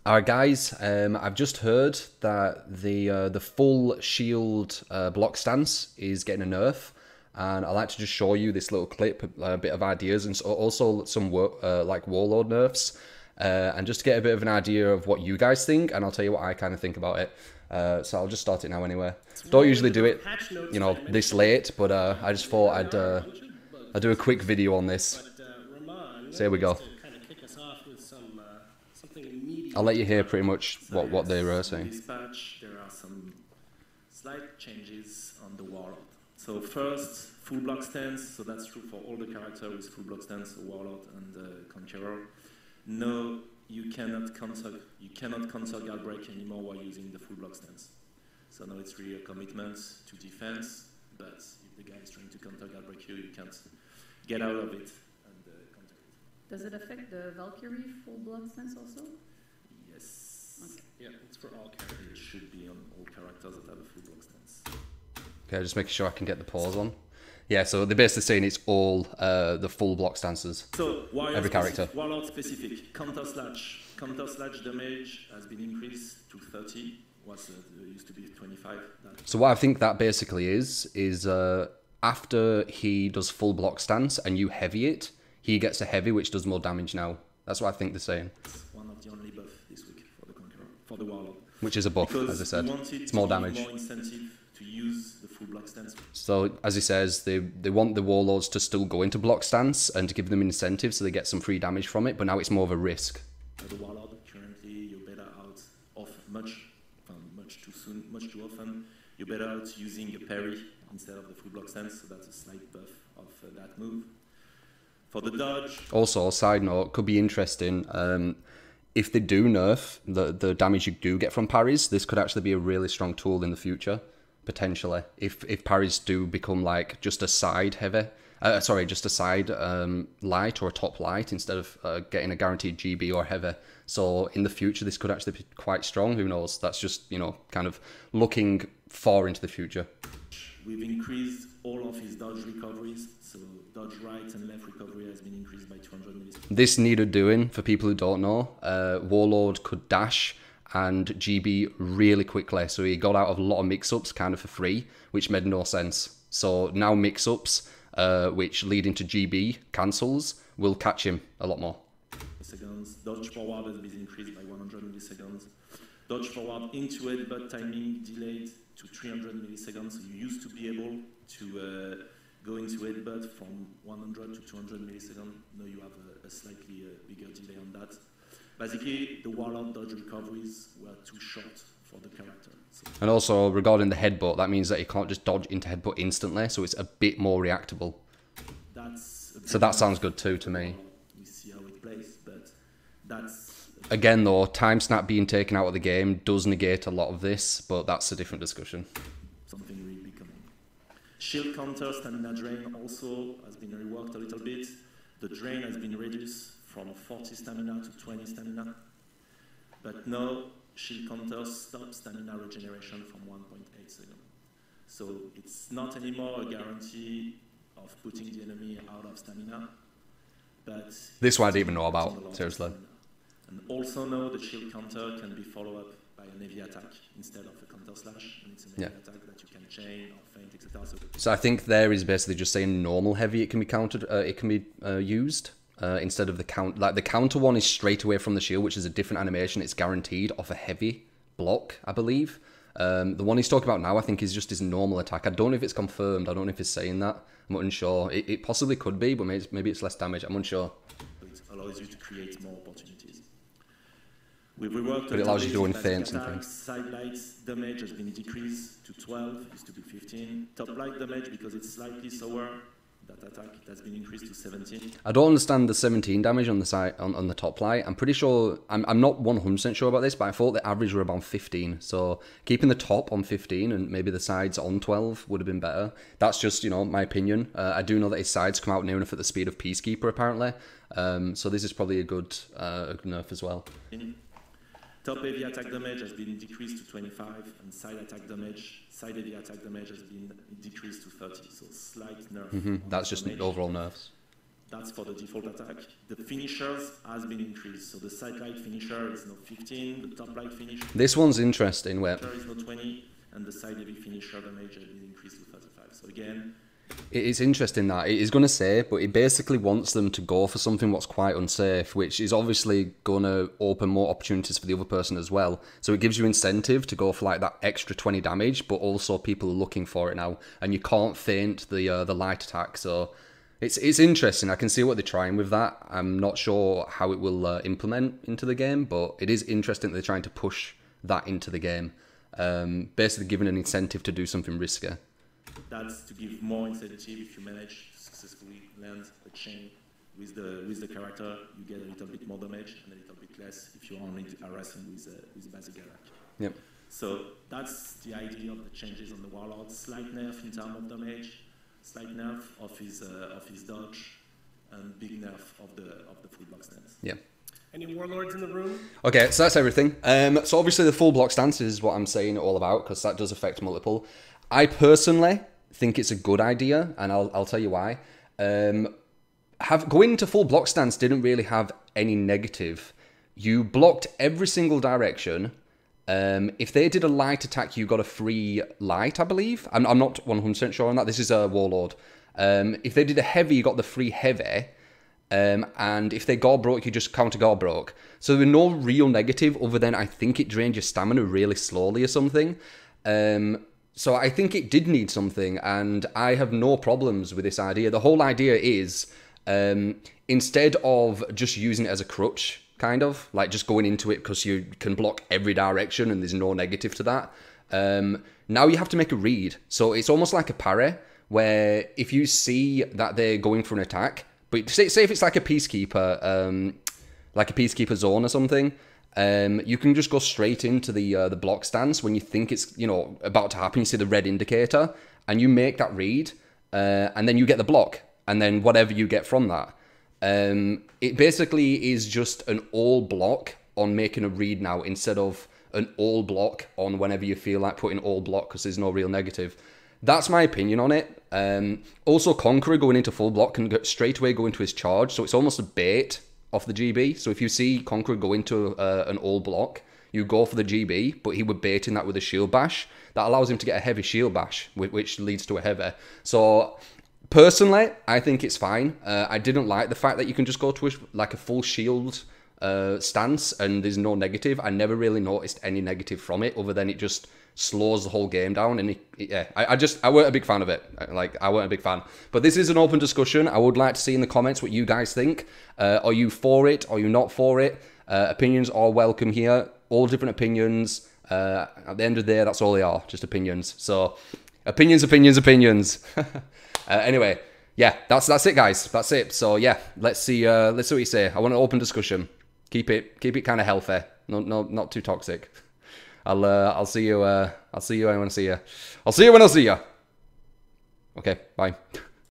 Alright guys, I've just heard that the full shield block stance is getting a nerf, and I'd like to just show you this little clip, a bit of ideas, and also some like Warlord nerfs, and just to get a bit of an idea of what you guys think, and I'll tell you what I kind of think about it. So I'll just start it now anyway. Don't usually do it, you know, this late, but I just thought I'd do a quick video on this. So here we go. I'll let you hear pretty much what they were saying. In this patch, there are some slight changes on the Warlord. So first, full block stance. So that's true for all the characters with full block stance, so Warlord and Conqueror. No, you cannot counter guard break anymore while using the full block stance. So now it's really a commitment to defense, but if the guy is trying to counter guard break you, you can't get out of it and counter it. Does it affect the Valkyrie full block stance also? Yes. Okay. Yeah, it's for all characters. It should be on all characters that have a full block stance. Okay, just making sure I can get the pause on. Yeah, so they're basically saying it's all the full block stances. So every character. Warlord specific. Counter slash damage has been increased to 30. Used to be 25. So what I think that basically is after he does full block stance and you heavy it, he gets a heavy which does more damage now. That's what I think they're saying. It's one of the only buff this week for the Conqueror, for the Warlord. Which is a buff, because as I said. It's more damage. More incentive to use the full block stance. So, as he says, they want the Warlords to still go into block stance and to give them incentive so they get some free damage from it, but now it's more of a risk. For the Warlord, currently, you're better out of much too often. You're better out using a parry instead of the full block stance, so that's a slight buff of that move. For the dodge. Also, side note, could be interesting. If they do nerf the damage you do get from parries, this could actually be a really strong tool in the future, potentially. If parries do become like just a side heavy, just a side light or a top light instead of getting a guaranteed GB or heavy. So in the future, this could actually be quite strong. Who knows? That's just, you know, kind of looking far into the future. We've increased all of his dodge recoveries, so dodge right and left recovery has been increased by 200 milliseconds. This needed doing, for people who don't know. Warlord could dash and GB really quickly, so he got out of a lot of mix-ups kind of for free, which made no sense. So now mix-ups, which lead into GB cancels, will catch him a lot more. Dodge forward has been increased by 100 milliseconds. Dodge forward into headbutt timing delayed to 300 milliseconds. So you used to be able to go into headbutt from 100 to 200 milliseconds. Now you have a slightly bigger delay on that. Basically, the Warlord dodge recoveries were too short for the character. So. And also, regarding the headbutt, that means that you can't just dodge into headbutt instantly, so it's a bit more reactable. So that sounds good too to me. We see how it plays, but that's... Again though, time snap being taken out of the game does negate a lot of this, but that's a different discussion. Something really becoming. Shield counter stamina drain also has been reworked a little bit. The drain has been reduced from 40 stamina to 20 stamina. But now, shield counter stops stamina regeneration from 1.8 seconds. So it's not anymore a guarantee of putting the enemy out of stamina. But this one I didn't even know about, seriously. And also now the shield counter can be followed up by an heavy attack instead of a counter slash, and it's an heavy attack that you can chain or feint, etc. So I think there is basically just saying normal heavy it can be countered, it can be used instead of the count. Like the counter one is straight away from the shield, which is a different animation. It's guaranteed off a heavy block, I believe. The one he's talking about now, I think, is just his normal attack. I don't know if it's confirmed. I don't know if he's saying that. I'm unsure. It possibly could be, but maybe it's less damage. I'm unsure. It allows you to create more opportunities. We've reworked but it allows you to do feints and things. Side lights damage has been decreased to 12, used to be 15. Top light damage, because it's slightly slower, that attack it has been increased to 17. I don't understand the 17 damage on the side on the top light. I'm pretty sure, I'm not 100% sure about this, but I thought the average were about 15. So keeping the top on 15 and maybe the sides on 12 would have been better. That's just, you know, my opinion. I do know that his sides come out near enough at the speed of Peacekeeper, apparently. So this is probably a good nerf as well. Top heavy attack damage has been decreased to 25, and side heavy attack damage has been decreased to 30. So slight nerf. That's just overall nerfs. That's for the default attack. The finishers has been increased. So the side light finisher is now 15, the top light finisher This one's interesting, where is now 20, and the side heavy finisher damage has been increased to 35. So again, it's interesting that it is going to say, but it basically wants them to go for something what's quite unsafe, which is obviously going to open more opportunities for the other person as well. So it gives you incentive to go for like that extra 20 damage, but also people are looking for it now, and you can't feint the light attack. So it's interesting. I can see what they're trying with that. I'm not sure how it will implement into the game, but it is interesting that they're trying to push that into the game, basically giving an incentive to do something riskier. That's to give more incentive. If you manage to successfully land a chain with the character, you get a little bit more damage and a little bit less if you're only harassing with a basic attack. Yep. So that's the idea of the changes on the Warlord. Slight nerf in terms of damage, slight nerf of his dodge, and big nerf of the full block stance. Yeah. Any warlords in the room? Okay, so that's everything. So obviously the full block stance is what I'm saying all about, because that does affect multiple. I personally think it's a good idea, and I'll tell you why. Going to full block stance didn't really have any negative. You blocked every single direction. If they did a light attack, you got a free light, I believe. I'm not 100% sure on that. This is a warlord. If they did a heavy, you got the free heavy. And if they gore broke, you just counter gore broke. So there were no real negative other than I think it drained your stamina really slowly or something. So I think it did need something, and I have no problems with this idea. The whole idea is, instead of just using it as a crutch, kind of, like just going into it because you can block every direction and there's no negative to that, now you have to make a read. So it's almost like a parry, where if you see that they're going for an attack, but say if it's like a peacekeeper zone or something, you can just go straight into the block stance when you think it's about to happen. You see the red indicator, and you make that read, and then you get the block, and then whatever you get from that. It basically is just an all block on making a read now, instead of an all block on whenever you feel like putting all block, because there's no real negative. That's my opinion on it. Also, Conqueror going into full block can straight away go into his charge, so it's almost a bait off the GB. So if you see Conqueror go into an all block, you go for the GB, but he would baiting that with a shield bash. That allows him to get a heavy shield bash, which leads to a heavy. So personally, I think it's fine. I didn't like the fact that you can just go to a full shield stance and there's no negative. I never really noticed any negative from it, other than it just slows the whole game down. And I weren't a big fan of it. I weren't a big fan. But this is an open discussion. I would like to see in the comments what you guys think. Are you for it? Are you not for it? Opinions are welcome here. All different opinions. At the end of the day, that's all they are, just opinions. So opinions. Anyway, yeah, that's it, guys. That's it. So yeah, let's see what you say. I want an open discussion. Keep it kind of healthy. No, not too toxic. I'll see you. I'll see you when I see you. I'll see you when I see you. Okay, bye.